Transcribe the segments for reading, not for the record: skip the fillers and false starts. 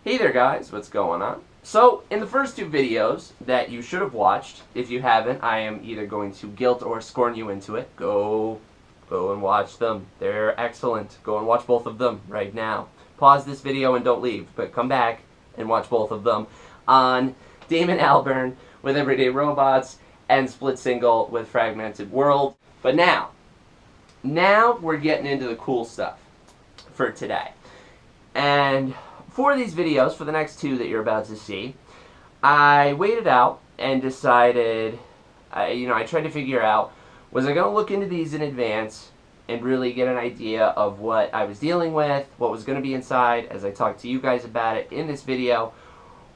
Hey there guys, what's going on? So, in the first two videos that you should have watched, if you haven't, I am either going to guilt or scorn you into it. Go and watch them. They're excellent. Go and watch both of them right now. Pause this video and don't leave, but come back and watch both of them on Damon Albarn with Everyday Robots and Split Single with Fragmented World. But now we're getting into the cool stuff for today. And for these videos, for the next two that you're about to see, I waited out and decided, I tried to figure out, was I going to look into these in advance and really get an idea of what I was dealing with, what was going to be inside as I talked to you guys about it in this video,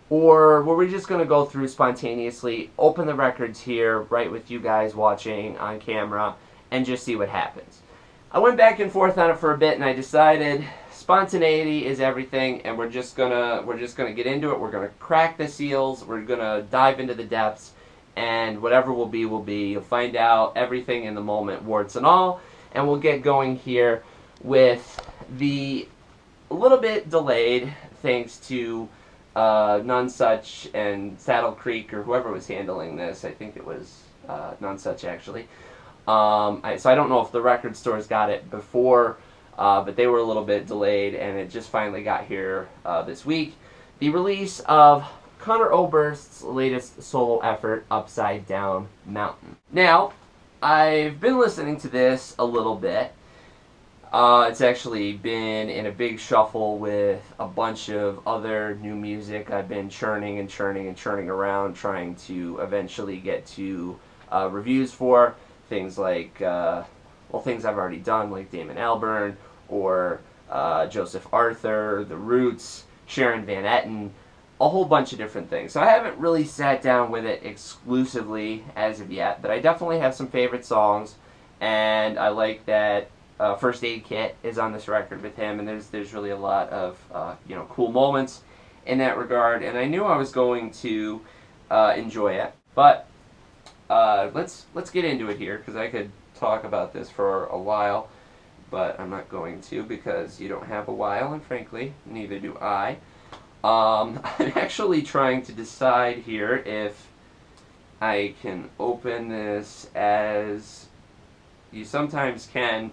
or were we just going to go through spontaneously, open the records here, right with you guys watching on camera, and just see what happens. I went back and forth on it for a bit, and I decided spontaneity is everything, and we're just gonna get into it. We're gonna crack the seals. We're gonna dive into the depths, and whatever will be, will be. You'll find out everything in the moment, warts and all, and we'll get going here with the a little bit delayed, thanks to Nonesuch and Saddle Creek, or whoever was handling this. I think it was Nonesuch, actually. So I don't know if the record stores got it before, but they were a little bit delayed, and it just finally got here this week. The release of Conor Oberst's latest solo effort, Upside Down Mountain. Now, I've been listening to this a little bit. It's actually been in a big shuffle with a bunch of other new music I've been churning and churning and churning around, trying to eventually get to reviews for. Things like, things I've already done, like Damon Albarn, or Joseph Arthur, The Roots, Sharon Van Etten, a whole bunch of different things. So I haven't really sat down with it exclusively as of yet, but I definitely have some favorite songs, and I like that First Aid Kit is on this record with him, and there's really a lot of cool moments in that regard, and I knew I was going to enjoy it. But let's get into it here, because I could talk about this for a while, but I'm not going to, because you don't have a while, and frankly, neither do I. I'm actually trying to decide here if I can open this as you sometimes can.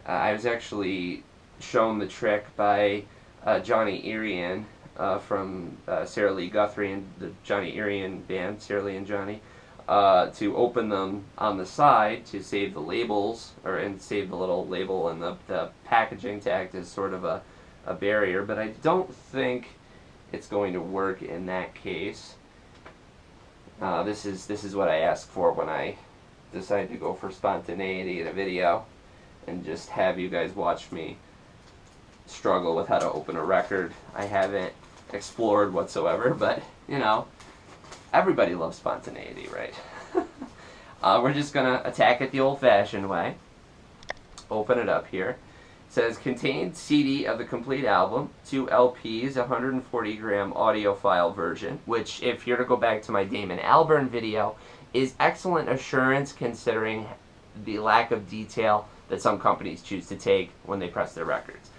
I was actually shown the trick by Johnny Irian from Sarah Lee Guthrie and the Johnny Irian band, Sarah Lee and Johnny, to open them on the side to save the labels, and save the little label and the packaging to act as sort of a barrier, but I don't think it's going to work in that case. This is what I ask for when I decide to go for spontaneity in a video, and just have you guys watch me struggle with how to open a record I haven't explored whatsoever, but everybody loves spontaneity, right? We're just gonna attack it the old-fashioned way. Open it up here. It says, contained CD of the complete album, 2 LPs, 140-gram audio file version, which, if you're to go back to my Damon Albarn video, is excellent assurance considering the lack of detail that some companies choose to take when they press their records.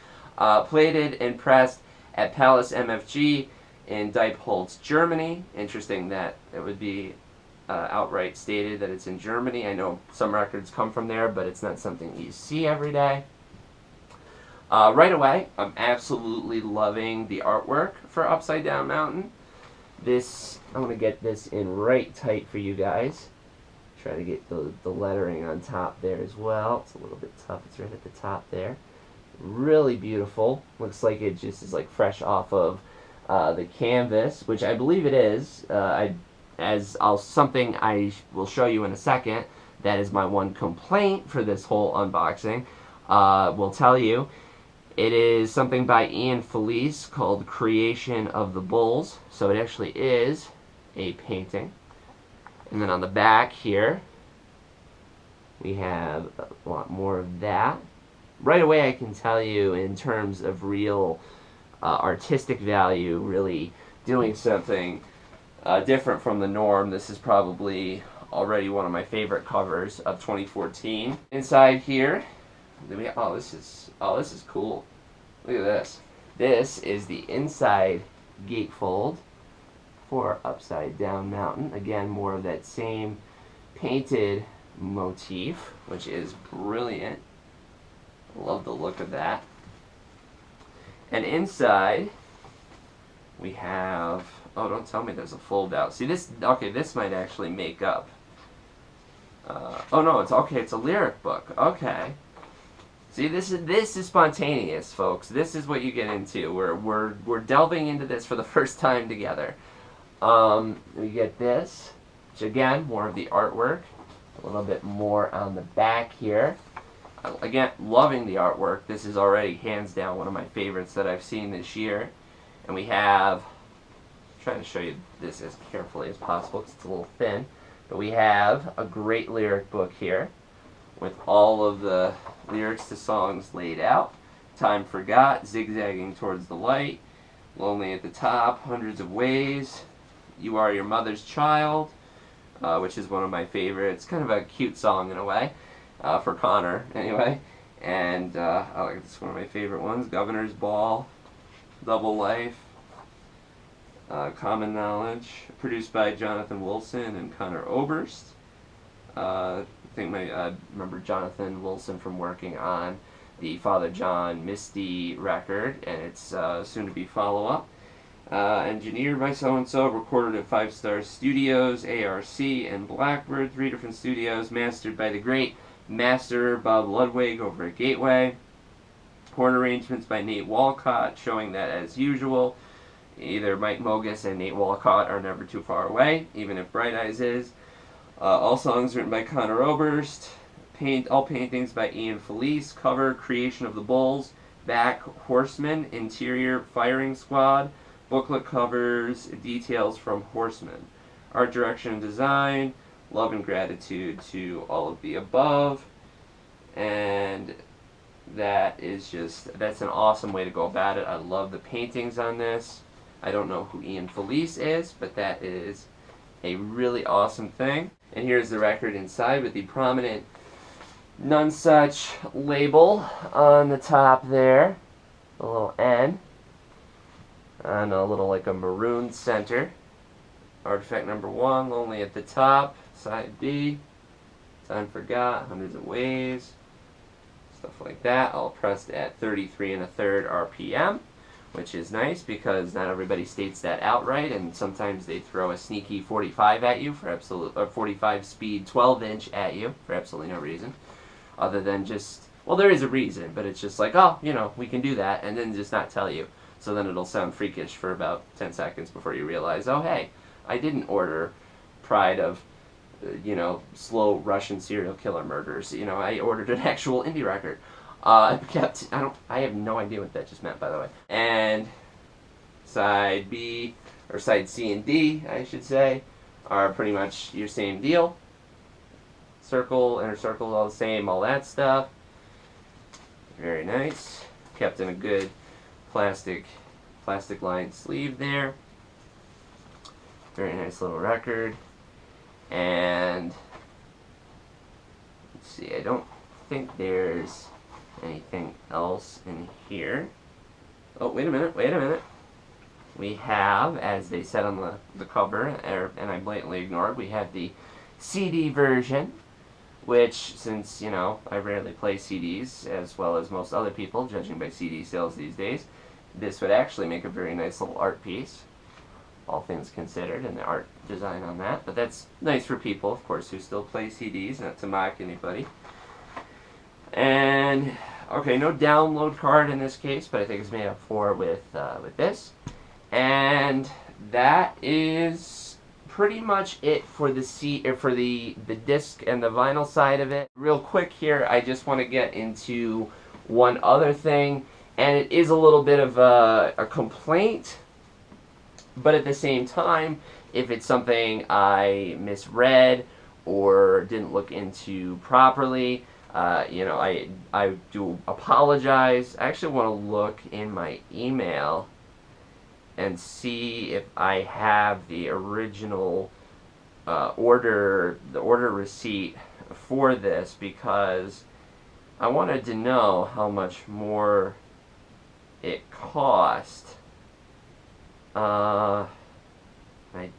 Plated and pressed at Palace MFG in Diepholz, Germany. Interesting that it would be outright stated that it's in Germany. I know some records come from there, but it's not something you see every day. Right away, I'm absolutely loving the artwork for Upside Down Mountain. I'm going to get this in right tight for you guys. Try to get the lettering on top there as well. It's a little bit tough. It's right at the top there. Really beautiful. Looks like it just is like fresh off of the canvas, which I believe it is. Something I will show you in a second. That is my one complaint for this whole unboxing. Will tell you. It is something by Ian Felice called Creation of the Bulls. So it actually is a painting. And then on the back here, we have a lot more of that. Right away I can tell you, in terms of real artistic value, really doing something different from the norm. This is probably already one of my favorite covers of 2014. Inside here, this is cool. Look at this. This is the inside gatefold for Upside Down Mountain. Again, more of that same painted motif, which is brilliant. Love the look of that. And inside, we have, oh, don't tell me there's a fold out. See this, okay, this might actually make up. Oh no, it's okay, it's a lyric book. Okay. See, this is spontaneous, folks. This is what you get into. We're delving into this for the first time together. We get this, which again, more of the artwork. A little bit more on the back here. Again, loving the artwork. This is already hands down one of my favorites that I've seen this year. And we have, I'm trying to show you this as carefully as possible because it's a little thin, but we have a great lyric book here with all of the lyrics to songs laid out. Time Forgot, Zigzagging Towards the Light, Lonely at the Top, Hundreds of Ways, You Are Your Mother's Child, which is one of my favorites. Kind of a cute song in a way. For Conor, anyway. And I like this, one of my favorite ones, Governor's Ball, Double Life, Common Knowledge, produced by Jonathan Wilson and Conor Oberst. I remember Jonathan Wilson from working on the Father John Misty record, and its soon-to-be follow-up. Engineered by so-and-so, recorded at 5 Star Studios, ARC, and Blackbird, 3 different studios, mastered by the great Master Bob Ludwig over at Gateway. Horn arrangements by Nate Walcott, showing that, as usual, either Mike Mogus and Nate Walcott are never too far away, even if Bright Eyes is. All songs written by Conor Oberst. All paintings by Ian Felice. Cover, Creation of the Bulls. Back, Horseman. Interior, Firing Squad. Booklet covers, details from Horseman. Art direction and design. Love and gratitude to all of the above. And that's an awesome way to go about it. I love the paintings on this. I don't know who Ian Felice is, but that is a really awesome thing. And here's the record inside with the prominent None Such label on the top there. A little N. And a little like a maroon center. Artifact number 1, Lonely at the Top. Side B, Time Forgot, Hundreds of Ways, stuff like that, all pressed at 33 1/3 RPM, which is nice because not everybody states that outright, and sometimes they throw a sneaky 45 at you for 45 speed 12-inch at you for absolutely no reason, other than just, well, there is a reason, but it's just like, oh, you know, we can do that, and then just not tell you. So then it'll sound freakish for about 10 seconds before you realize, oh, hey, I didn't order Pride of, you know, slow Russian serial killer murders. You know, I ordered an actual indie record. I have no idea what that just meant, by the way. And side B, or side C and D, I should say, are pretty much your same deal. Circle, inner circle, all the same, all that stuff. Very nice. Kept in a good plastic lined sleeve there. Very nice little record. And let's see, I don't think there's anything else in here. Oh, wait a minute. We have, as they said on the cover, and I blatantly ignored, we have the CD version, which, since, you know, I rarely play CDs, as well as most other people, judging by CD sales these days, this would actually make a very nice little art piece, all things considered, and the art design on that. But that's nice for people, of course, who still play CDs, not to mock anybody. And, okay, no download card in this case, but I think it's made up for with this. And that is pretty much it for the the disc and the vinyl side of it. Real quick here, I just want to get into one other thing, and it is a little bit of a complaint, but at the same time, if it's something I misread or didn't look into properly, you know, I do apologize. I actually want to look in my email and see if I have the original order receipt for this, because I wanted to know how much more it cost I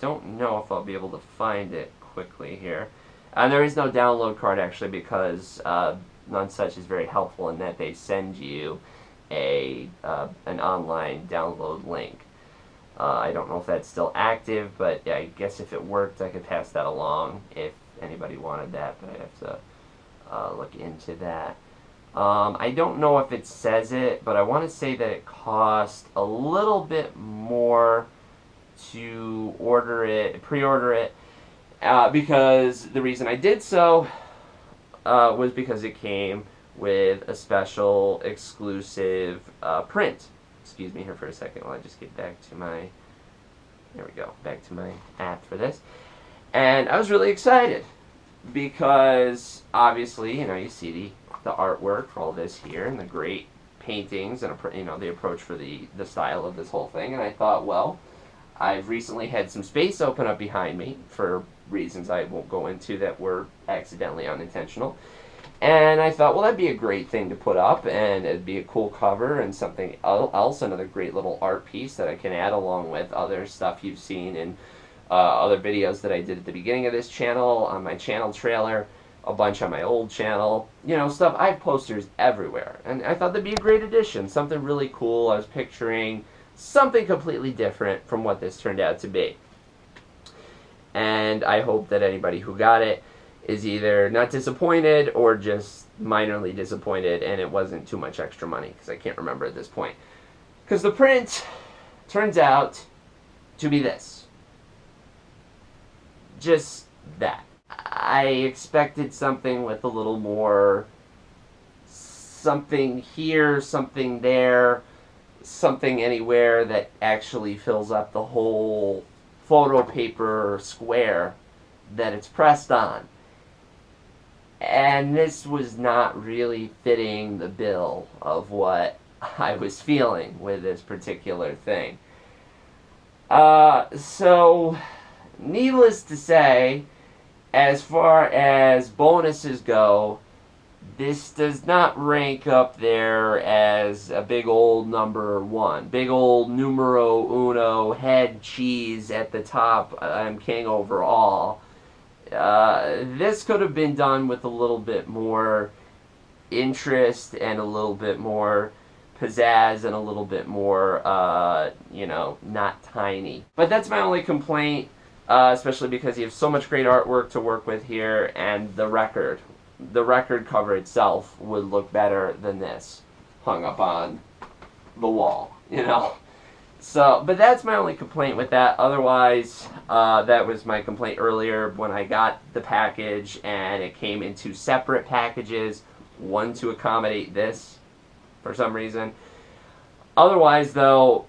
don't know if I'll be able to find it quickly here. And there is no download card actually, because None Such is very helpful in that they send you an online download link. I don't know if that's still active, but yeah, I guess if it worked, I could pass that along if anybody wanted that, but I'd have to look into that. I don't know if it says it, but I want to say that it cost a little bit more to pre-order it, because the reason I did so was because it came with a special exclusive print. Excuse me here for a second while I just get back to my, there we go, back to my app for this. And I was really excited because obviously, you know, you see the artwork for all this here and the great paintings and, you know, the approach for the style of this whole thing. And I thought, well, I've recently had some space open up behind me for reasons I won't go into that were accidentally unintentional. And I thought, well, that'd be a great thing to put up, and it'd be a cool cover and something else, another great little art piece that I can add along with other stuff you've seen in other videos that I did at the beginning of this channel, on my channel trailer, a bunch on my old channel, you know, stuff. I have posters everywhere, and I thought that'd be a great addition, something really cool. I was picturing something completely different from what this turned out to be. And I hope that anybody who got it is either not disappointed or just minorly disappointed and it wasn't too much extra money, because I can't remember at this point. Because the print turns out to be this. Just that. I expected something with a little more something here, something there, something anywhere that actually fills up the whole photo paper square that it's pressed on. And this was not really fitting the bill of what I was feeling with this particular thing. So, needless to say, as far as bonuses go, this does not rank up there as a big old number one. Big old numero uno, head cheese at the top, I'm king over all. This could have been done with a little bit more interest and a little bit more pizzazz and a little bit more, you know, not tiny. But that's my only complaint, especially because you have so much great artwork to work with here, and the record cover itself would look better than this hung up on the wall, you know. So, but that's my only complaint with that. Otherwise, that was my complaint earlier when I got the package and it came in two separate packages, one to accommodate this for some reason. Otherwise, though,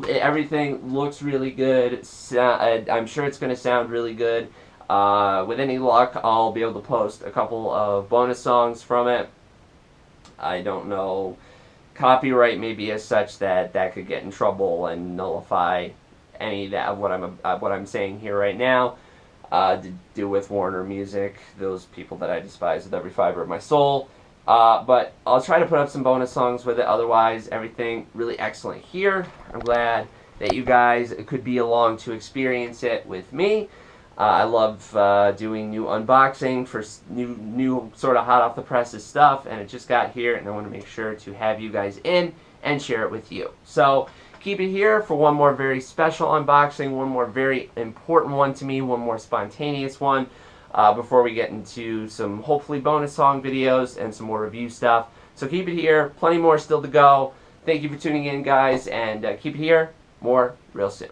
everything looks really good. I'm sure it's going to sound really good. With any luck, I'll be able to post a couple of bonus songs from it. I don't know. Copyright may be as such that could get in trouble and nullify any of that of what I'm saying here right now. To do with Warner Music, those people that I despise with every fiber of my soul. But I'll try to put up some bonus songs with it. Otherwise, everything really excellent here. I'm glad that you guys could be along to experience it with me. I love doing new unboxing for new sort of hot off the presses stuff, and it just got here, and I want to make sure to have you guys in and share it with you. So keep it here for one more very special unboxing, one more very important one to me, one more spontaneous one, before we get into some hopefully bonus song videos and some more review stuff. So keep it here, plenty more still to go. Thank you for tuning in, guys, and keep it here, more real soon.